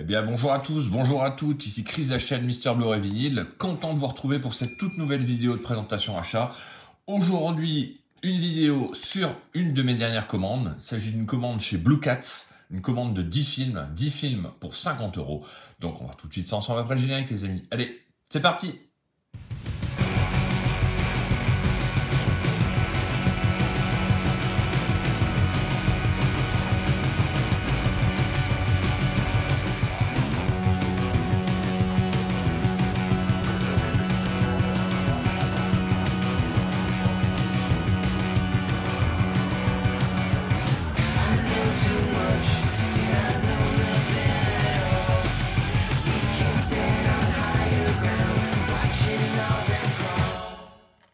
Eh bien, bonjour à tous, bonjour à toutes, ici Chris de la chaîne Mister Blu-ray Vinyl, content de vous retrouver pour cette toute nouvelle vidéo de présentation achat. Aujourd'hui, une vidéo sur une de mes dernières commandes. Il s'agit d'une commande chez Blue Cats, une commande de 10 films pour 50 €. Donc on va tout de suite ça ensemble après le générique les amis. Allez, c'est parti!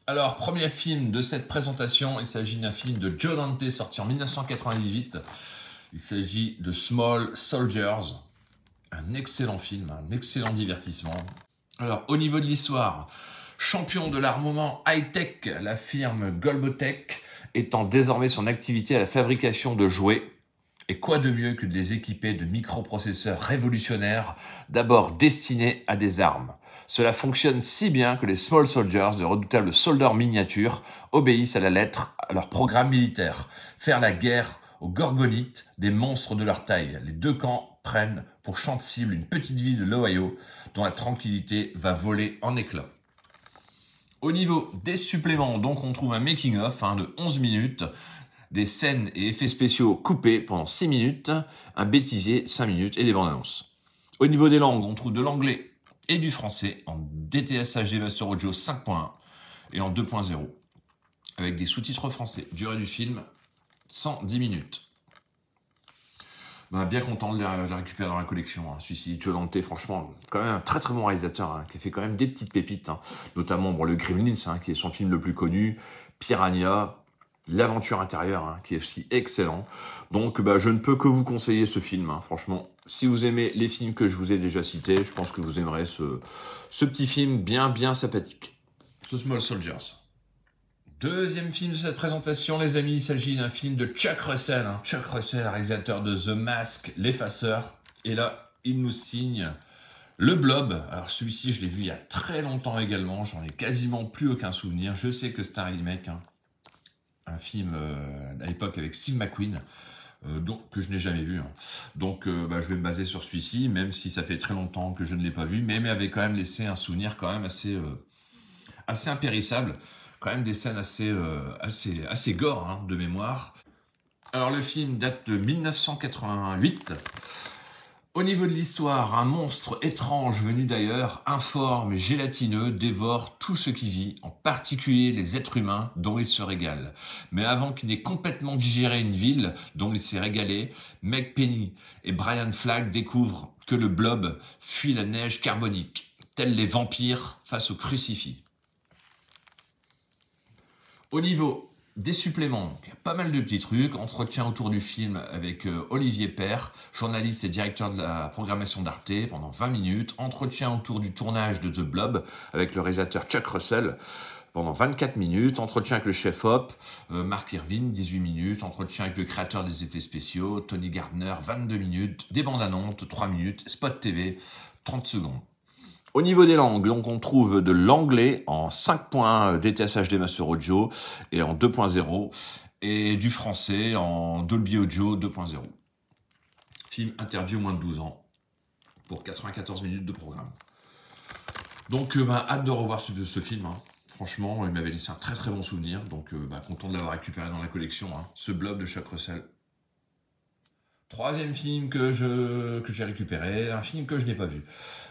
Alors, premier film de cette présentation, il s'agit d'un film de Joe Dante sorti en 1998. Il s'agit de Small Soldiers, un excellent film, un excellent divertissement. Alors, au niveau de l'histoire, champion de l'armement high-tech, la firme Golbotech étend désormais son activité à la fabrication de jouets. Et quoi de mieux que de les équiper de microprocesseurs révolutionnaires, d'abord destinés à des armes. Cela fonctionne si bien que les Small Soldiers, de redoutables soldats miniatures, obéissent à la lettre à leur programme militaire. Faire la guerre aux gorgonites, des monstres de leur taille. Les deux camps prennent pour champ de cible une petite ville de l'Ohio dont la tranquillité va voler en éclats. Au niveau des suppléments, donc on trouve un making-of de 11 minutes, des scènes et effets spéciaux coupés pendant 6 minutes, un bêtisier 5 minutes et des bandes annonces. Au niveau des langues, on trouve de l'anglais et du français en DTS HD Master Audio 5.1 et en 2.0 avec des sous-titres français. Durée du film 110 minutes. Bien content de les récupérer dans la collection. Celui-ci, Joe Dante, franchement, quand même un très très bon réalisateur qui a fait quand même des petites pépites, notamment le Gremlins, qui est son film le plus connu, Piranha, L'aventure intérieure, qui est aussi excellent. Donc, je ne peux que vous conseiller ce film. Franchement, si vous aimez les films que je vous ai déjà cités, je pense que vous aimerez ce petit film bien sympathique. The Small Soldiers. Deuxième film de cette présentation, les amis, il s'agit d'un film de Chuck Russell. Chuck Russell, réalisateur de The Mask, L'Effaceur. Et là, il nous signe Le Blob. Alors celui-ci, je l'ai vu il y a très longtemps également. J'en ai quasiment plus aucun souvenir. Je sais que c'est un remake. Un film à l'époque avec Steve McQueen, que je n'ai jamais vu. Donc je vais me baser sur celui-ci, même si ça fait très longtemps que je ne l'ai pas vu, mais il m'avait quand même laissé un souvenir quand même assez impérissable. Quand même des scènes assez gore de mémoire. Alors le film date de 1988. Au niveau de l'histoire, un monstre étrange venu d'ailleurs, informe et gélatineux, dévore tout ce qui vit, en particulier les êtres humains dont il se régale. Mais avant qu'il n'ait complètement digéré une ville dont il s'est régalé, Meg Penny et Brian Flagg découvrent que le blob fuit la neige carbonique, tels les vampires face au crucifix. Au niveau des suppléments, il y a pas mal de petits trucs. Entretien autour du film avec Olivier Père, journaliste et directeur de la programmation d'Arte pendant 20 minutes. Entretien autour du tournage de The Blob avec le réalisateur Chuck Russell pendant 24 minutes. Entretien avec le chef-op, Mark Irvine, 18 minutes. Entretien avec le créateur des effets spéciaux, Tony Gardner, 22 minutes. Des bandes annonces, 3 minutes. Spot TV, 30 secondes. Au niveau des langues, donc on trouve de l'anglais en 5.1 DTS HD Master Audio et en 2.0 et du français en Dolby Audio 2.0. Film interdit aux moins de 12 ans pour 94 minutes de programme. Donc hâte de revoir ce film. Franchement, il m'avait laissé un très très bon souvenir, donc content de l'avoir récupéré dans la collection. Ce Blob de Chuck Russell. Troisième film que j'ai récupéré, un film que je n'ai pas vu.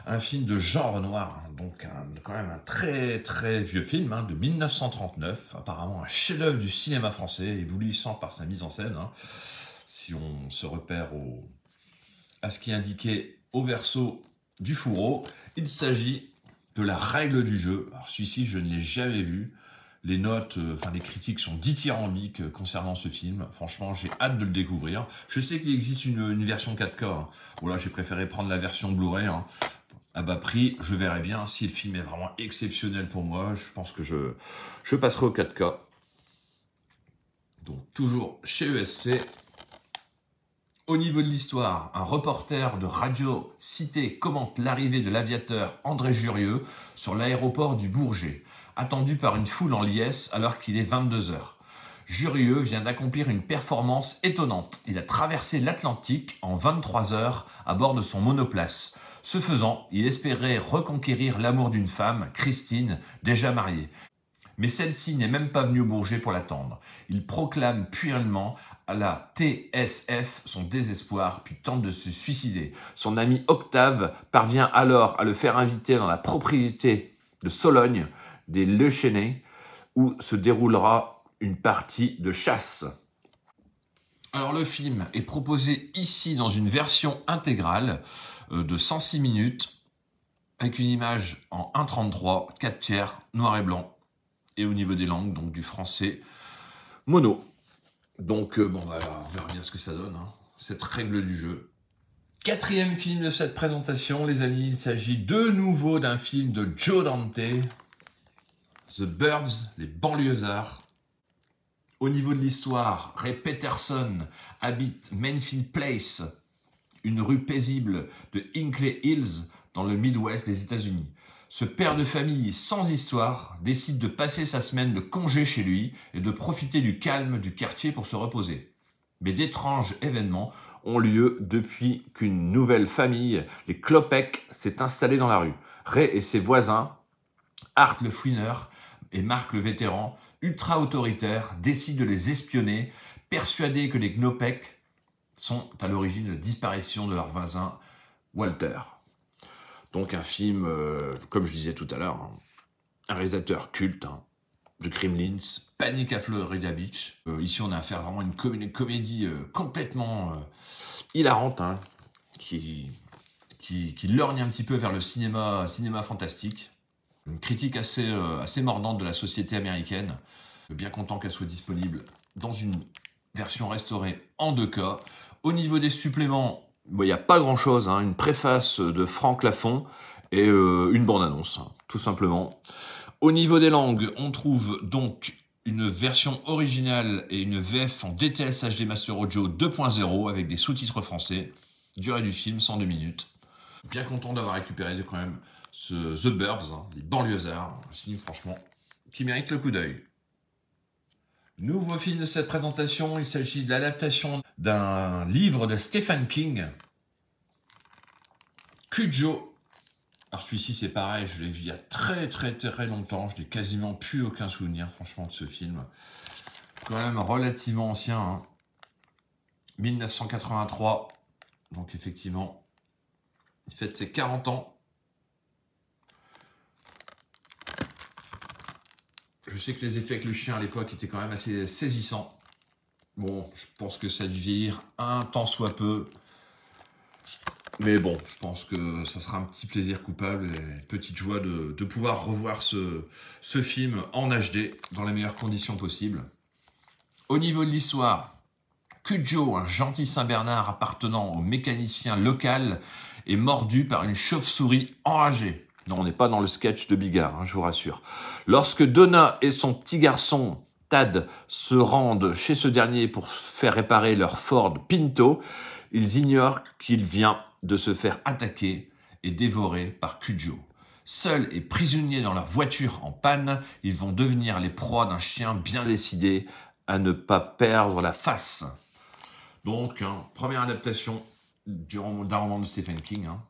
Un film de Jean Renoir, donc quand même un très très vieux film de 1939, apparemment un chef-d'œuvre du cinéma français, éblouissant par sa mise en scène. Si on se repère à ce qui est indiqué au verso du fourreau, il s'agit de La règle du jeu. Alors celui-ci, je ne l'ai jamais vu. Les notes, les critiques sont dithyrambiques concernant ce film. Franchement, j'ai hâte de le découvrir. Je sais qu'il existe une version 4K. Voilà, j'ai préféré prendre la version Blu-ray à bas prix. Je verrai bien si le film est vraiment exceptionnel pour moi. Je pense que je passerai au 4K. Donc, toujours chez ESC. Au niveau de l'histoire, un reporter de Radio Cité commente l'arrivée de l'aviateur André Jurieu sur l'aéroport du Bourget, attendu par une foule en liesse alors qu'il est 22 heures. Jurieu vient d'accomplir une performance étonnante. Il a traversé l'Atlantique en 23 heures à bord de son monoplace. Ce faisant, il espérait reconquérir l'amour d'une femme, Christine, déjà mariée. Mais celle-ci n'est même pas venue au Bourget pour l'attendre. Il proclame puérément à la TSF son désespoir, puis tente de se suicider. Son ami Octave parvient alors à le faire inviter dans la propriété de Sologne, des Le Chesnay, où se déroulera une partie de chasse. Alors le film est proposé ici dans une version intégrale de 106 minutes, avec une image en 1.33, 4/3, noir et blanc. Et au niveau des langues, donc du français, mono. Donc, bon, on verra bien ce que ça donne, hein, cette règle du jeu. Quatrième film de cette présentation, les amis, il s'agit de nouveau d'un film de Joe Dante, The Burbs, les banlieusards. Au niveau de l'histoire, Ray Peterson habite Mansfield Place, une rue paisible de Hinckley Hills, dans le Midwest des États-Unis. Ce père de famille sans histoire décide de passer sa semaine de congé chez lui et de profiter du calme du quartier pour se reposer. Mais d'étranges événements ont lieu depuis qu'une nouvelle famille, les Klopek, s'est installée dans la rue. Ray et ses voisins, Art le fouineur et Marc le vétéran, ultra autoritaires, décident de les espionner, persuadés que les Klopek sont à l'origine de la disparition de leur voisin Walter. Donc un film, comme je disais tout à l'heure, hein, un réalisateur culte, hein, de Gremlins, Panique à Florida Beach. Ici, on a affaire vraiment à une comédie complètement hilarante, hein, qui lorgne un petit peu vers le cinéma fantastique. Une critique assez mordante de la société américaine. Bien content qu'elle soit disponible dans une version restaurée en 2K. Au niveau des suppléments, il n'y a pas grand-chose, hein, une préface de Franck Lafont et une bande-annonce, hein, tout simplement. Au niveau des langues, on trouve donc une version originale et une VF en DTS HD Master Audio 2.0 avec des sous-titres français. Durée du film, 102 minutes. Bien content d'avoir récupéré quand même ce The Burbs, hein, les banlieusards, un film franchement qui mérite le coup d'œil. Nouveau film de cette présentation, il s'agit de l'adaptation d'un livre de Stephen King, Cujo. Alors celui-ci c'est pareil, je l'ai vu il y a très longtemps, je n'ai quasiment plus aucun souvenir franchement de ce film. Quand même relativement ancien, hein. 1983, donc effectivement, il fête ses 40 ans. Je sais que les effets avec le chien à l'époque étaient quand même assez saisissants. Bon, je pense que ça a dû vieillir un tant soit peu. Mais bon, je pense que ça sera un petit plaisir coupable et une petite joie de pouvoir revoir ce film en HD dans les meilleures conditions possibles. Au niveau de l'histoire, Cujo, un gentil Saint-Bernard appartenant au mécanicien local, est mordu par une chauve-souris enragée. Non, on n'est pas dans le sketch de Bigard, hein, je vous rassure. Lorsque Donna et son petit garçon, Tad, se rendent chez ce dernier pour faire réparer leur Ford Pinto, ils ignorent qu'il vient de se faire attaquer et dévorer par Cujo. Seuls et prisonniers dans leur voiture en panne, ils vont devenir les proies d'un chien bien décidé à ne pas perdre la face. Donc, hein, première adaptation d'un roman de Stephen King, hein,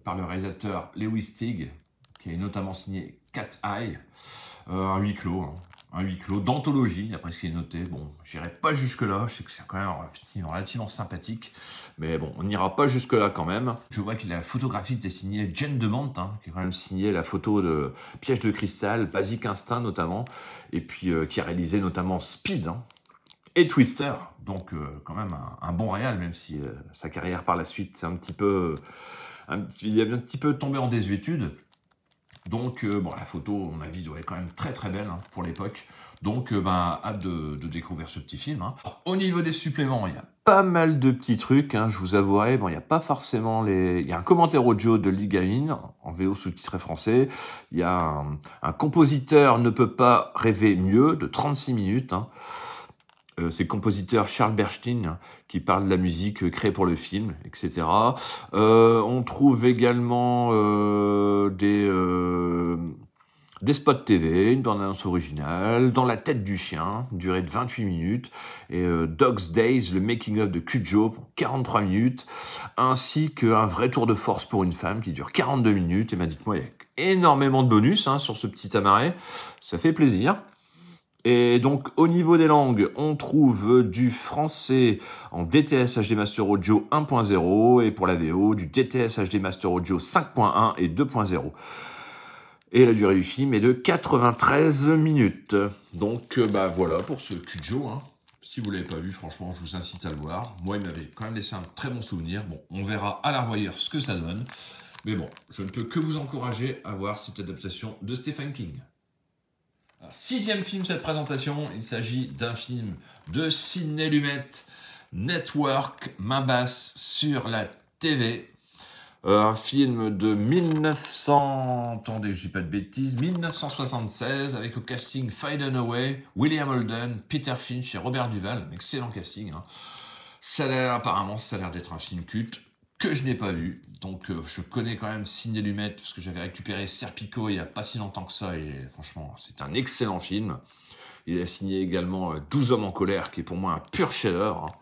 par le réalisateur Lewis Teague, qui a notamment signé Cat's Eye, un huis clos, hein, un huis clos d'anthologie, d'après ce qui est noté. Bon, j'irai pas jusque-là, je sais que c'est quand même relativement sympathique, mais bon, on n'ira pas jusque-là quand même. Je vois que la photographie était signée Jane Demant, hein, qui a quand même signé la photo de Piège de cristal, Basic Instinct notamment, et puis qui a réalisé notamment Speed, hein, et Twister, donc quand même un bon réal, même si sa carrière par la suite, c'est il est un petit peu tombé en désuétude. Donc, bon, la photo, à mon avis, doit être quand même très belle, hein, pour l'époque. Donc, hâte de découvrir ce petit film, hein. Au niveau des suppléments, il y a pas mal de petits trucs, hein, je vous avouerai. Bon, il n'y a pas forcément il y a un commentaire audio de Ligaline, en VO sous-titré français. Il y a un compositeur ne peut pas rêver mieux, de 36 minutes, hein. c'est le compositeur Charles Bernstein hein, qui parle de la musique créée pour le film, etc. On trouve également des spots TV, une bande-annonce originale, Dans la tête du chien, durée de 28 minutes, et Dog's Days, le making-of de Cujo, pour 43 minutes, ainsi qu'un vrai tour de force pour une femme qui dure 42 minutes. Et ben dites-moi, il y a énormément de bonus hein, sur ce petit amarré, ça fait plaisir. Et donc, au niveau des langues, on trouve du français en DTS HD Master Audio 1.0 et pour la VO, du DTS HD Master Audio 5.1 et 2.0. Et la durée du film est de 93 minutes. Donc, bah voilà pour ce Cujo. Hein. Si vous ne l'avez pas vu, franchement, je vous incite à le voir. Moi, il m'avait quand même laissé un très bon souvenir. Bon, on verra à la revoyure ce que ça donne. Mais bon, je ne peux que vous encourager à voir cette adaptation de Stephen King. Alors, 6e film de cette présentation, il s'agit d'un film de Sidney Lumet, Network, main basse sur la TV. Un film de 1976 avec au casting Faye Dunaway, William Holden, Peter Finch et Robert Duvall. Un excellent casting. Hein. Apparemment, ça a l'air d'être un film culte que je n'ai pas vu. Donc, je connais quand même Sidney Lumet parce que j'avais récupéré Serpico il n'y a pas si longtemps que ça. Et franchement, c'est un excellent film. Il a signé également 12 hommes en colère, qui est pour moi un pur chef-d'œuvre. Hein.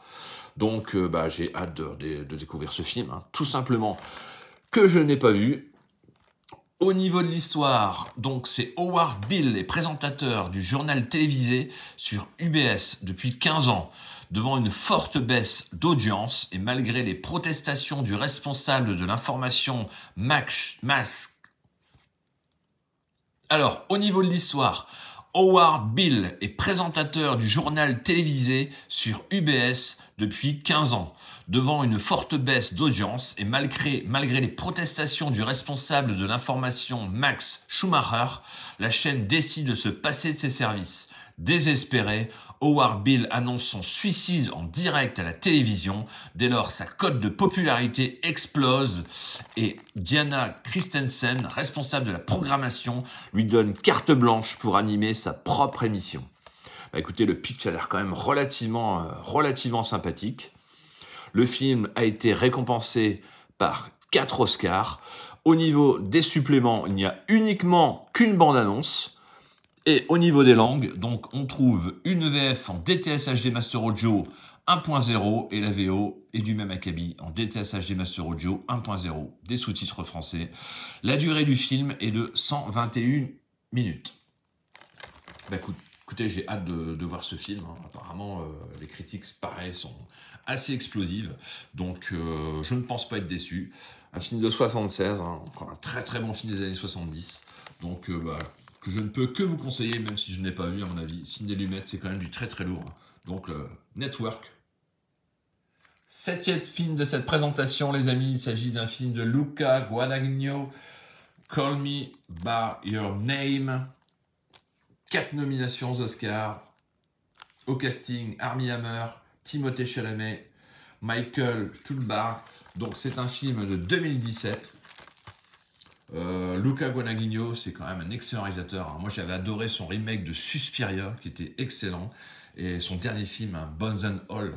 Donc, j'ai hâte de découvrir ce film. Hein. Tout simplement que je n'ai pas vu. Au niveau de l'histoire, donc c'est Howard Beale, les présentateurs du journal télévisé sur UBS depuis 15 ans, devant une forte baisse d'audience et malgré les protestations du responsable de l'information Max. Alors, au niveau de l'histoire, Howard Beale est présentateur du journal télévisé sur UBS depuis 15 ans. Devant une forte baisse d'audience et malgré les protestations du responsable de l'information Max Schumacher, la chaîne décide de se passer de ses services. Désespéré, Howard Beale annonce son suicide en direct à la télévision. Dès lors, sa cote de popularité explose et Diana Christensen, responsable de la programmation, lui donne carte blanche pour animer sa propre émission. Bah, écoutez, le pitch a l'air quand même relativement sympathique. Le film a été récompensé par 4 Oscars. Au niveau des suppléments, il n'y a uniquement qu'une bande-annonce. Et au niveau des langues, donc on trouve une VF en DTS HD Master Audio 1.0 et la VO est du même acabit en DTS HD Master Audio 1.0, des sous-titres français. La durée du film est de 121 minutes. Bah, écoutez, j'ai hâte de voir ce film. Hein. Apparemment, les critiques, pareil, sont assez explosives. Donc, je ne pense pas être déçu. Un film de 76, hein, encore un très très bon film des années 70. Donc, que je ne peux que vous conseiller, même si je ne l'ai pas vu à mon avis. Sidney Lumet, c'est quand même du très très lourd. Hein. Donc, Network. 7e film de cette présentation, les amis. Il s'agit d'un film de Luca Guadagnino, Call Me By Your Name. 4 nominations aux Oscars. Au casting, Armie Hammer, Timothée Chalamet, Michael Stuhlbarg. Donc c'est un film de 2017. Luca Guadagnino, c'est quand même un excellent réalisateur. Alors, moi j'avais adoré son remake de Suspiria, qui était excellent. Et son dernier film, Bones and All,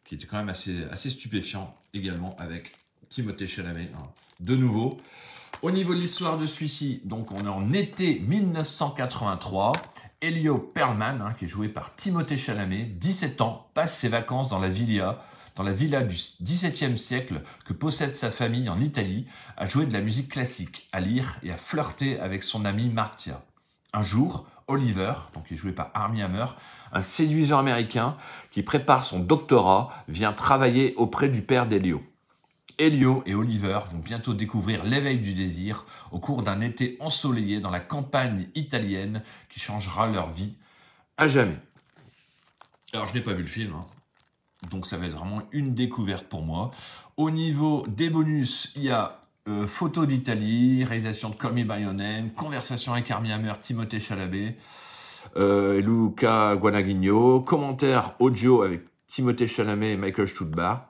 qui était quand même assez stupéfiant également, avec Timothée Chalamet. Hein. De nouveau. Au niveau de l'histoire de celui-ci, donc on est en été 1983. Elio Perlman, hein, qui est joué par Timothée Chalamet, 17 ans, passe ses vacances dans la villa du XVIIe siècle que possède sa famille en Italie, à jouer de la musique classique, à lire et à flirter avec son ami Martia. Un jour, Oliver, donc qui est joué par Armie Hammer, un séduisant américain qui prépare son doctorat, vient travailler auprès du père d'Elio. Elio et Oliver vont bientôt découvrir l'éveil du désir au cours d'un été ensoleillé dans la campagne italienne qui changera leur vie à jamais. Alors, je n'ai pas vu le film, hein, donc ça va être vraiment une découverte pour moi. Au niveau des bonus, il y a photo d'Italie, réalisation de Call Me By Your Name, conversation avec Armie Hammer, Timothée Chalamet, Luca Guadagnino, commentaire audio avec Timothée Chalamet et Michael Stuhlbarg.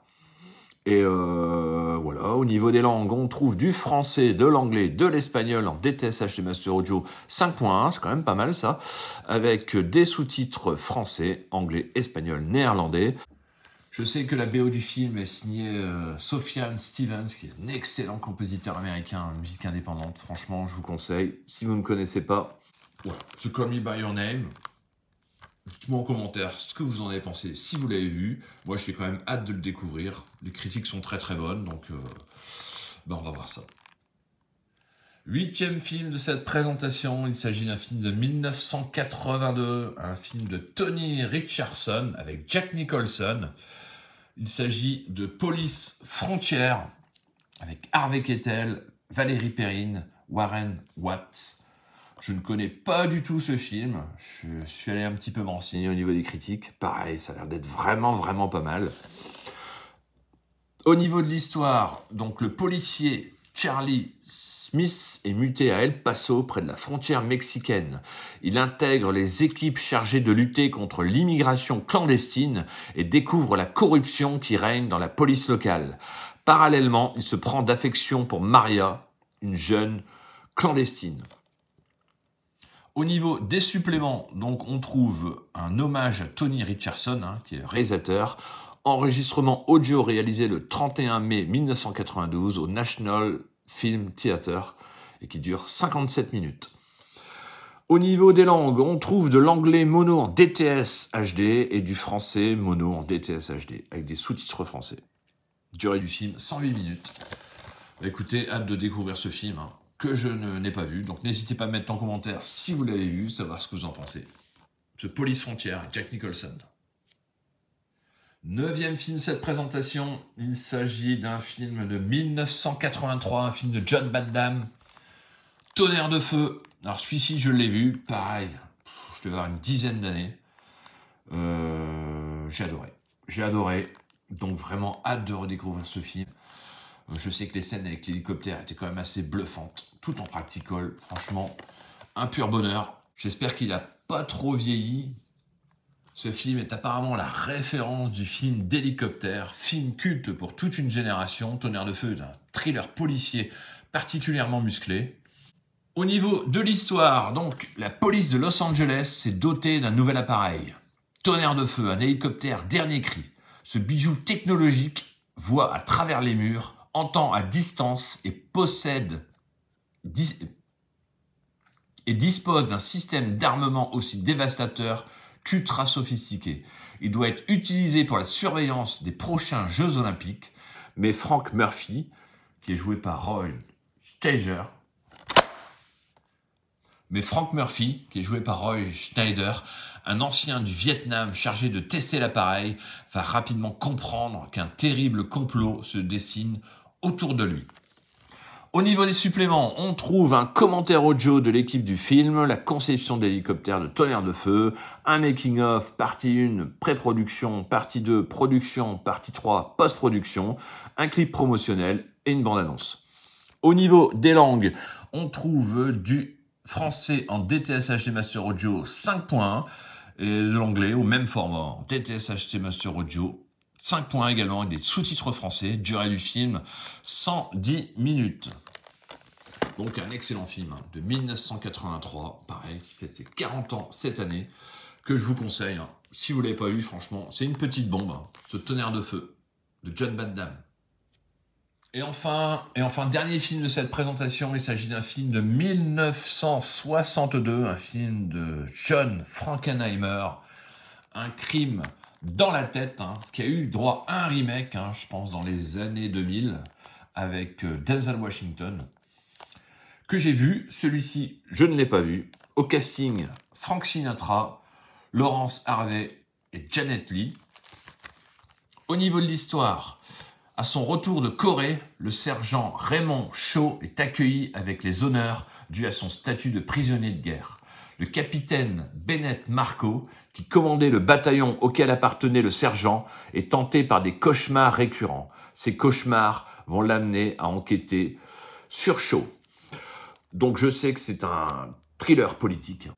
Et voilà, au niveau des langues, on trouve du français, de l'anglais, de l'espagnol en DTS HD Master Audio 5.1, c'est quand même pas mal ça, avec des sous-titres français, anglais, espagnol, néerlandais. Je sais que la BO du film est signée Sufjan Stevens, qui est un excellent compositeur américain, musique indépendante. Franchement, je vous conseille. Si vous ne connaissez pas, voilà, The Call Me By Your Name. Dites-moi en commentaire ce que vous en avez pensé, si vous l'avez vu. Moi, j'ai quand même hâte de le découvrir. Les critiques sont très très bonnes, donc on va voir ça. 8e film de cette présentation, il s'agit d'un film de 1982, un film de Tony Richardson avec Jack Nicholson. Il s'agit de Police Frontière avec Harvey Keitel, Valérie Perrine, Warren Watts. Je ne connais pas du tout ce film. Je suis allé un petit peu m'enseigner au niveau des critiques. Pareil, ça a l'air d'être vraiment pas mal. Au niveau de l'histoire, donc le policier Charlie Smith est muté à El Paso, près de la frontière mexicaine. Il intègre les équipes chargées de lutter contre l'immigration clandestine et découvre la corruption qui règne dans la police locale. Parallèlement, il se prend d'affection pour Maria, une jeune clandestine. Au niveau des suppléments, donc on trouve un hommage à Tony Richardson, qui est réalisateur, enregistrement audio réalisé le 31 mai 1992 au National Film Theatre et qui dure 57 minutes. Au niveau des langues, on trouve de l'anglais mono en DTS HD et du français mono en DTS HD avec des sous-titres français. Durée du film, 108 minutes. Écoutez, hâte de découvrir ce film que je n'ai pas vu. Donc n'hésitez pas à mettre en commentaire si vous l'avez vu, savoir ce que vous en pensez. Ce Police Frontière, Jack Nicholson. 9e film de cette présentation, il s'agit d'un film de 1983, un film de John Van Damme, Tonnerre de feu. Alors celui-ci, je l'ai vu, pareil, je devais avoir une dizaine d'années. J'ai adoré, donc vraiment hâte de redécouvrir ce film. Je sais que les scènes avec l'hélicoptère étaient quand même assez bluffantes, tout en practical. Franchement, un pur bonheur. J'espère qu'il n'a pas trop vieilli. Ce film est apparemment la référence du film d'hélicoptère, film culte pour toute une génération. Tonnerre de feu est un thriller policier particulièrement musclé. Au niveau de l'histoire, donc, la police de Los Angeles s'est dotée d'un nouvel appareil. Tonnerre de feu, un hélicoptère dernier cri. Ce bijou technologique voit à travers les murs, entend à distance et dispose d'un système d'armement aussi dévastateur qu'ultra sophistiqué. Il doit être utilisé pour la surveillance des prochains Jeux Olympiques, mais Frank Murphy, qui est joué par Roy Schneider, un ancien du Vietnam chargé de tester l'appareil, va rapidement comprendre qu'un terrible complot se dessine autour de lui. Au niveau des suppléments, on trouve un commentaire audio de l'équipe du film, la conception d'hélicoptère de Tonnerre de feu, un making-of, partie 1, pré-production, partie 2, production, partie 3, post-production, un clip promotionnel et une bande-annonce. Au niveau des langues, on trouve du français en DTS HD Master Audio 5.1 et de l'anglais au même format, en DTS HD Master Audio 5.1 également, avec des sous-titres français, durée du film 110 minutes. Donc un excellent film de 1983, pareil, qui fait ses 40 ans cette année, que je vous conseille. Si vous ne l'avez pas vu, franchement, c'est une petite bombe, ce Tonnerre de feu de John Van Damme. Et enfin, dernier film de cette présentation, il s'agit d'un film de 1962, un film de John Frankenheimer, un crime dans la tête, qui a eu droit à un remake, je pense, dans les années 2000, avec Denzel Washington, que j'ai vu. Celui-ci, je ne l'ai pas vu. Au casting, Frank Sinatra, Laurence Harvey et Janet Leigh. Au niveau de l'histoire, à son retour de Corée, le sergent Raymond Shaw est accueilli avec les honneurs dus à son statut de prisonnier de guerre. Le capitaine Bennett Marco, qui commandait le bataillon auquel appartenait le sergent, est tenté par des cauchemars récurrents. Ces cauchemars vont l'amener à enquêter sur Shaw. Donc je sais que c'est un thriller politique,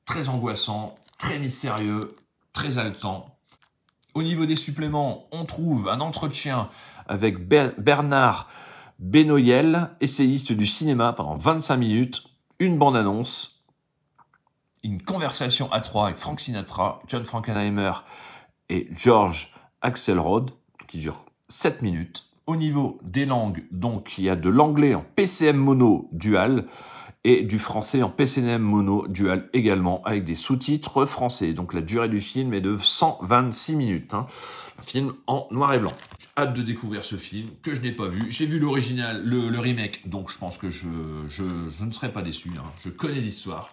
très angoissant, très mystérieux, très haletant. Au niveau des suppléments, on trouve un entretien avec Bernard Benoyel, essayiste du cinéma pendant 25 minutes, une bande-annonce, une conversation à trois avec Frank Sinatra, John Frankenheimer et George Axelrod, qui dure 7 minutes. Au niveau des langues, donc, il y a de l'anglais en PCM mono dual et du français en PCM mono dual également, avec des sous-titres français. Donc la durée du film est de 126 minutes. Un film en noir et blanc. Hâte de découvrir ce film, que je n'ai pas vu. J'ai vu l'original, le remake, donc je pense que je ne serai pas déçu. Hein. Je connais l'histoire.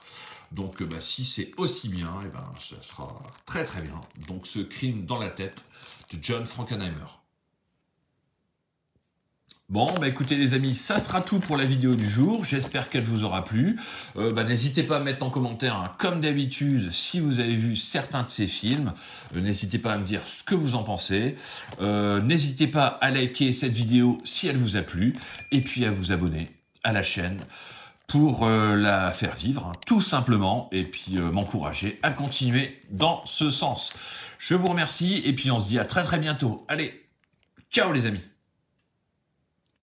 Donc si c'est aussi bien, ça sera très très bien. Donc ce crime dans la tête de John Frankenheimer. Bon, écoutez les amis, ça sera tout pour la vidéo du jour. J'espère qu'elle vous aura plu. N'hésitez pas à mettre en commentaire, hein, comme d'habitude, si vous avez vu certains de ces films. N'hésitez pas à me dire ce que vous en pensez. N'hésitez pas à liker cette vidéo si elle vous a plu. Et puis à vous abonner à la chaîne pour la faire vivre, hein, tout simplement. Et puis m'encourager à continuer dans ce sens. Je vous remercie et puis on se dit à très très bientôt. Allez, ciao les amis!